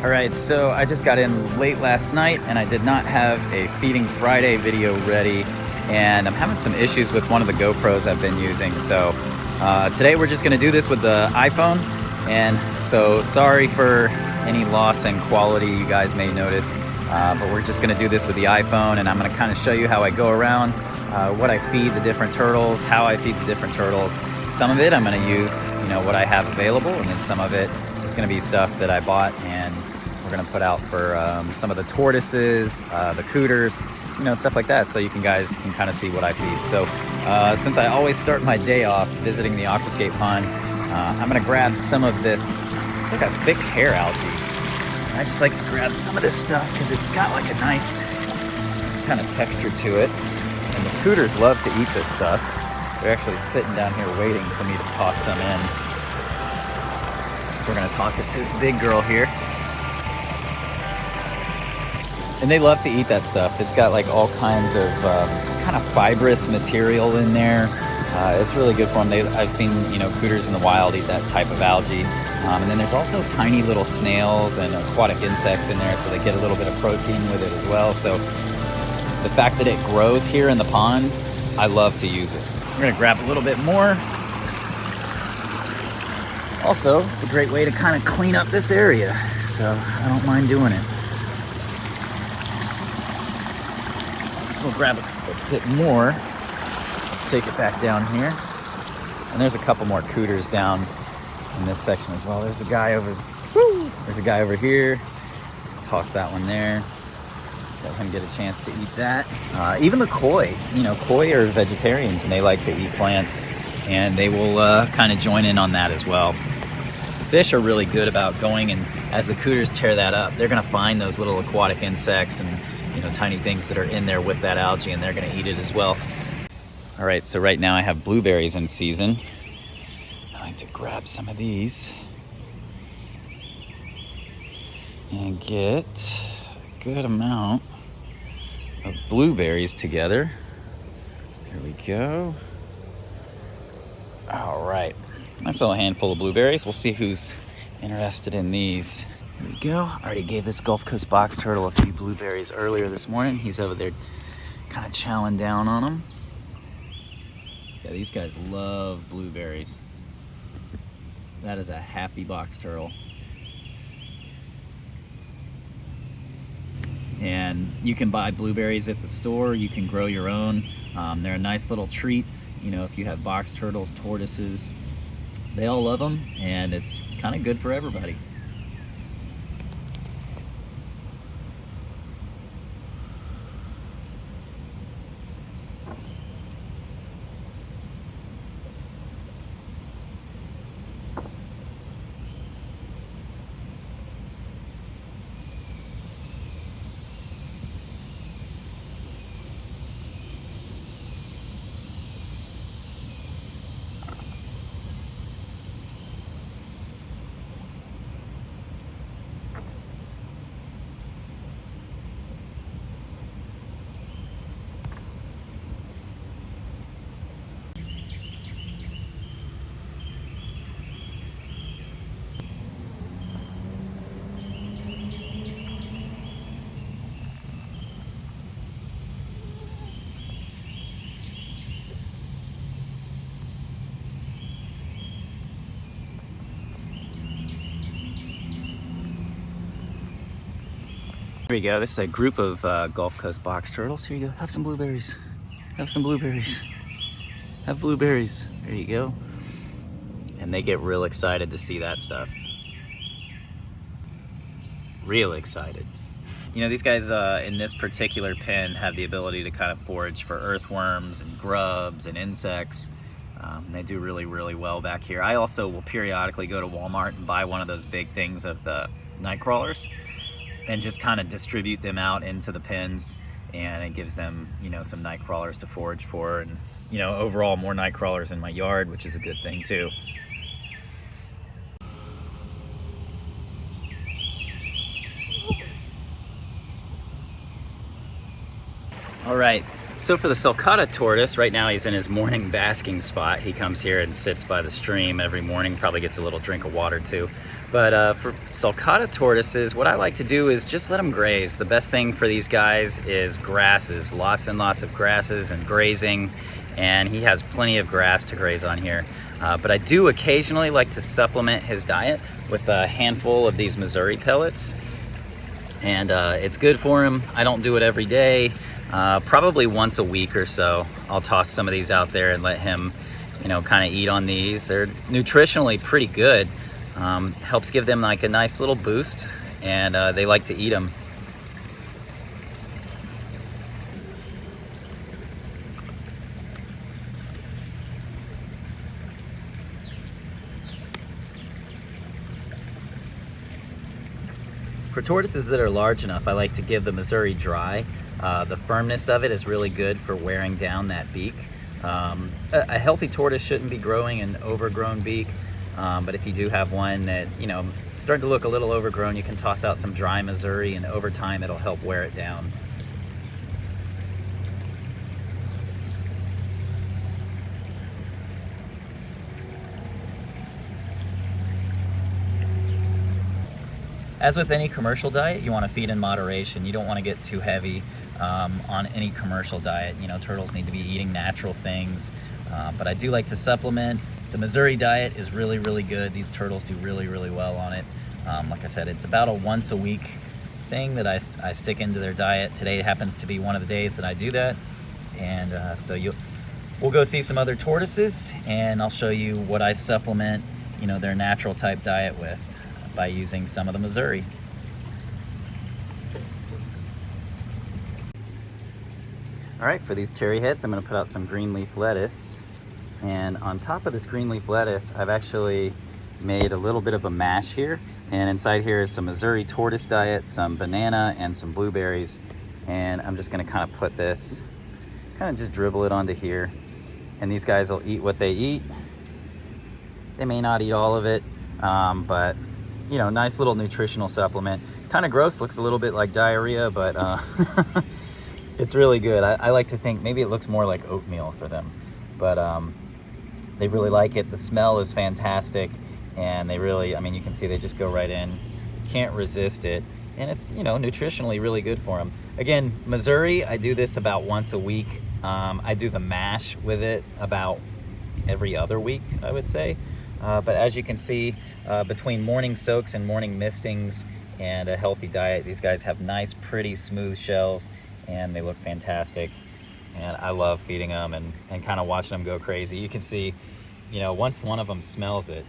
All right, so I just got in late last night and I did not have a Feeding Friday video ready, and I'm having some issues with one of the GoPros I've been using. So today we're just gonna do this with the iPhone, and so sorry for any loss in quality you guys may notice, but we're just gonna do this with the iPhone, and I'm gonna kind of show you how I go around, what I feed the different turtles, how I feed the different turtles. Some of it I'm gonna use, what I have available, and then some of it is gonna be stuff that I bought and we're gonna put out for some of the tortoises, the cooters, stuff like that, so you guys can kind of see what I feed. So since I always start my day off visiting the aquascape pond, I'm gonna grab some of this. It's like a thick hair algae. I just like to grab some of this stuff because it's got like a nice kind of texture to it. And the cooters love to eat this stuff. They're actually sitting down here waiting for me to toss some in. So we're gonna toss it to this big girl here. And they love to eat that stuff. It's got like all kinds of kind of fibrous material in there. It's really good for them. I've seen cooters in the wild eat that type of algae. And then there's also tiny little snails and aquatic insects in there, so they get a little bit of protein with it as well. So the fact that it grows here in the pond, I love to use it. We're gonna grab a little bit more. Also, it's a great way to kind of clean up this area, so I don't mind doing it. We'll grab a bit more, take it back down here. And there's a couple more cooters down in this section as well. There's a guy over here. Toss that one there. Let him get a chance to eat that. Even the koi, koi are vegetarians and they like to eat plants, and they will kind of join in on that as well. Fish are really good about going, and as the cooters tear that up, they're gonna find those little aquatic insects and tiny things that are in there with that algae, and they're gonna eat it as well. All right, so right now I have blueberries in season. I like to grab some of these and get a good amount of blueberries together. There we go. All right, nice little handful of blueberries. We'll see who's interested in these. There we go. I already gave this Gulf Coast box turtle a few blueberries earlier this morning. He's over there kind of chowing down on them. Yeah, these guys love blueberries. That is a happy box turtle. And you can buy blueberries at the store. You can grow your own. They're a nice little treat. If you have box turtles, tortoises, they all love them, and it's kind of good for everybody. Here we go. This is a group of Gulf Coast box turtles. Here you go. Have some blueberries. Have some blueberries. Have blueberries. There you go. And they get real excited to see that stuff. Real excited. These guys in this particular pen have the ability to kind of forage for earthworms and grubs and insects. They do really, really well back here. I also will periodically go to Walmart and buy one of those big things of the night crawlers and just kind of distribute them out into the pens, and it gives them, some night crawlers to forage for, and, overall more night crawlers in my yard, which is a good thing too. All right, so for the Sulcata Tortoise, right now he's in his morning basking spot. He comes here and sits by the stream every morning, probably gets a little drink of water too. But for Sulcata tortoises, what I like to do is just let them graze. The best thing for these guys is grasses, lots and lots of grasses and grazing, and he has plenty of grass to graze on here. But I do occasionally like to supplement his diet with a handful of these mazuri pellets, and it's good for him. I don't do it every day. Probably once a week or so, I'll toss some of these out there and let him, you know, kind of eat on these. They're nutritionally pretty good. Helps give them like a nice little boost, and they like to eat them. For tortoises that are large enough, I like to give the mazuri dry. The firmness of it is really good for wearing down that beak. A healthy tortoise shouldn't be growing an overgrown beak. But if you do have one that, you know, starting to look a little overgrown, you can toss out some dry mazuri, and over time it'll help wear it down. As with any commercial diet, you want to feed in moderation. You don't want to get too heavy on any commercial diet. You know, turtles need to be eating natural things, but I do like to supplement. The mazuri diet is really, really good. These turtles do really, really well on it. Like I said, it's about a once a week thing that I stick into their diet. Today happens to be one of the days that I do that. And so we'll go see some other tortoises, and I'll show you what I supplement, you know, their natural type diet with by using some of the mazuri. All right, for these cherry heads, I'm gonna put out some green leaf lettuce. And on top of this green leaf lettuce, I've actually made a little bit of a mash here. And inside here is some mazuri tortoise diet, some banana, and some blueberries. And I'm just gonna kind of put this, kind of just dribble it onto here. And these guys will eat what they eat. They may not eat all of it, but you know, nice little nutritional supplement. Kind of gross, looks a little bit like diarrhea, but it's really good. I like to think maybe it looks more like oatmeal for them, but they really like it. The smell is fantastic, and they really, I mean, you can see they just go right in, can't resist it, and it's, you know, nutritionally really good for them. Again, mazuri, I do this about once a week. I do the mash with it about every other week, I would say. But as you can see, between morning soaks and morning mistings and a healthy diet, these guys have nice, pretty, smooth shells, and they look fantastic. And I love feeding them and kind of watching them go crazy. You can see, you know, once one of them smells it,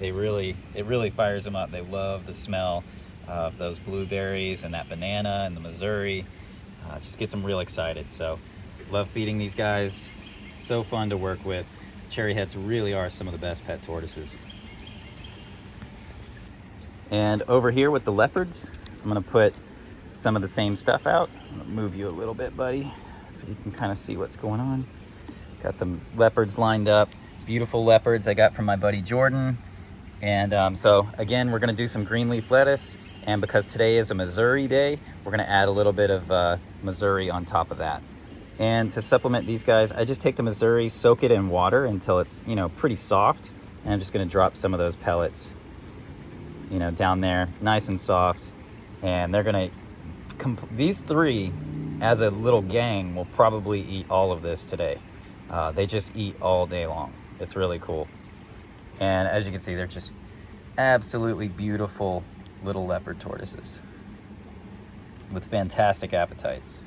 it really fires them up. They love the smell of those blueberries and that banana and the mazuri. Just gets them real excited. So love feeding these guys. So fun to work with. Cherry heads really are some of the best pet tortoises. And over here with the leopards, I'm gonna put some of the same stuff out. I'm gonna move you a little bit, buddy, so you can kind of see what's going on. Got the leopards lined up. Beautiful leopards I got from my buddy Jordan. And so again, we're gonna do some green leaf lettuce. And because today is a mazuri day, we're gonna add a little bit of mazuri on top of that. And to supplement these guys, I just take the mazuri, soak it in water until it's, you know, pretty soft. And I'm just gonna drop some of those pellets, you know, down there, nice and soft. And they're gonna, these three, as a little gang, will probably eat all of this today. They just eat all day long. It's really cool. And as you can see, they're just absolutely beautiful little leopard tortoises with fantastic appetites.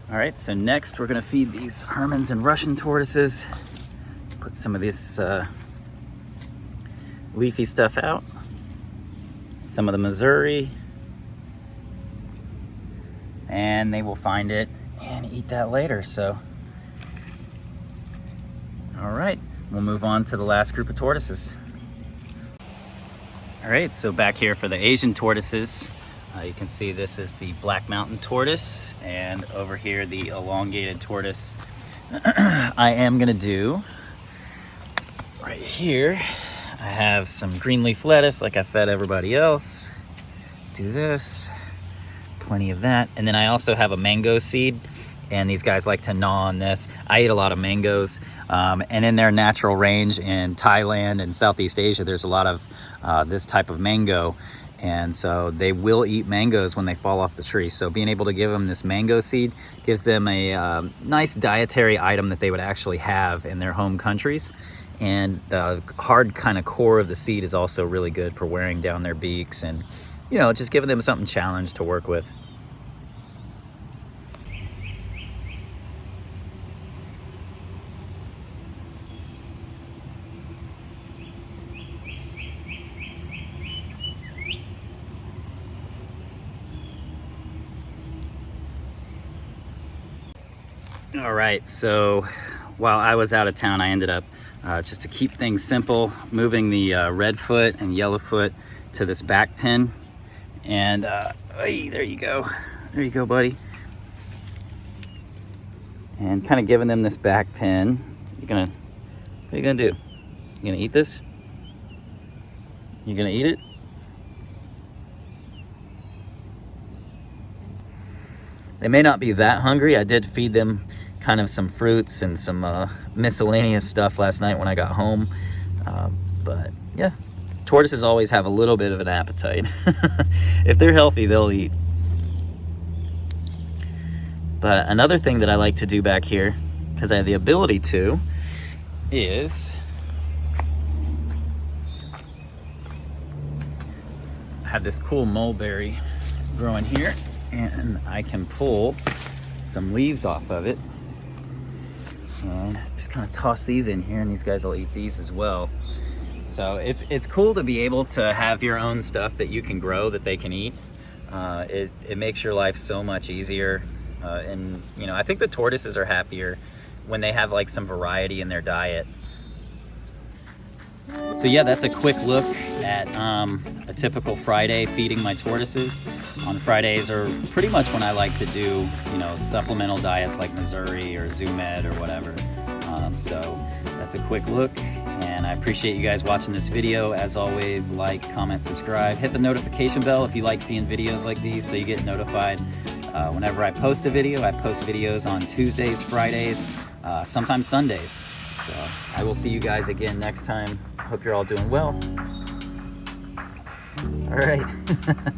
All right, so next we're gonna feed these Hermans and Russian tortoises. Put some of this leafy stuff out. Some of the mazuri. And they will find it and eat that later, so. All right, we'll move on to the last group of tortoises. All right, so back here for the Asian tortoises. You can see this is the Black Mountain tortoise, and over here the elongated tortoise. I am gonna do, right here, I have some green leaf lettuce like I fed everybody else. Do this, plenty of that. And then I also have a mango seed, and these guys like to gnaw on this. I eat a lot of mangoes, and in their natural range in Thailand and Southeast Asia, there's a lot of this type of mango, and so they will eat mangoes when they fall off the tree. So being able to give them this mango seed gives them a nice dietary item that they would actually have in their home countries. And the hard kind of core of the seed is also really good for wearing down their beaks and, you know, just giving them something challenged to work with. All right, so while I was out of town, I ended up, just to keep things simple, moving the red foot and yellow foot to this back pin. And hey, there you go. There you go, buddy. And kind of giving them this back pin. What are you gonna do? You gonna eat this? You gonna eat it? They may not be that hungry. I did feed them kind of some fruits and some miscellaneous stuff last night when I got home. But yeah, tortoises always have a little bit of an appetite. If they're healthy, they'll eat. But another thing that I like to do back here, because I have the ability to, is I have this cool mulberry growing here, and I can pull some leaves off of it and just kind of toss these in here, and these guys will eat these as well. So it's cool to be able to have your own stuff that you can grow that they can eat. It makes your life so much easier, and you know, I think the tortoises are happier when they have like some variety in their diet. So yeah, that's a quick look at a typical Friday feeding my tortoises. On Fridays are pretty much when I like to do, you know, supplemental diets like mazuri or Zoomed or whatever. So that's a quick look, and I appreciate you guys watching this video. As always, like, comment, subscribe, hit the notification bell if you like seeing videos like these so you get notified whenever I post a video. I post videos on Tuesdays, Fridays, sometimes Sundays. So I will see you guys again next time. Hope you're all doing well. All right.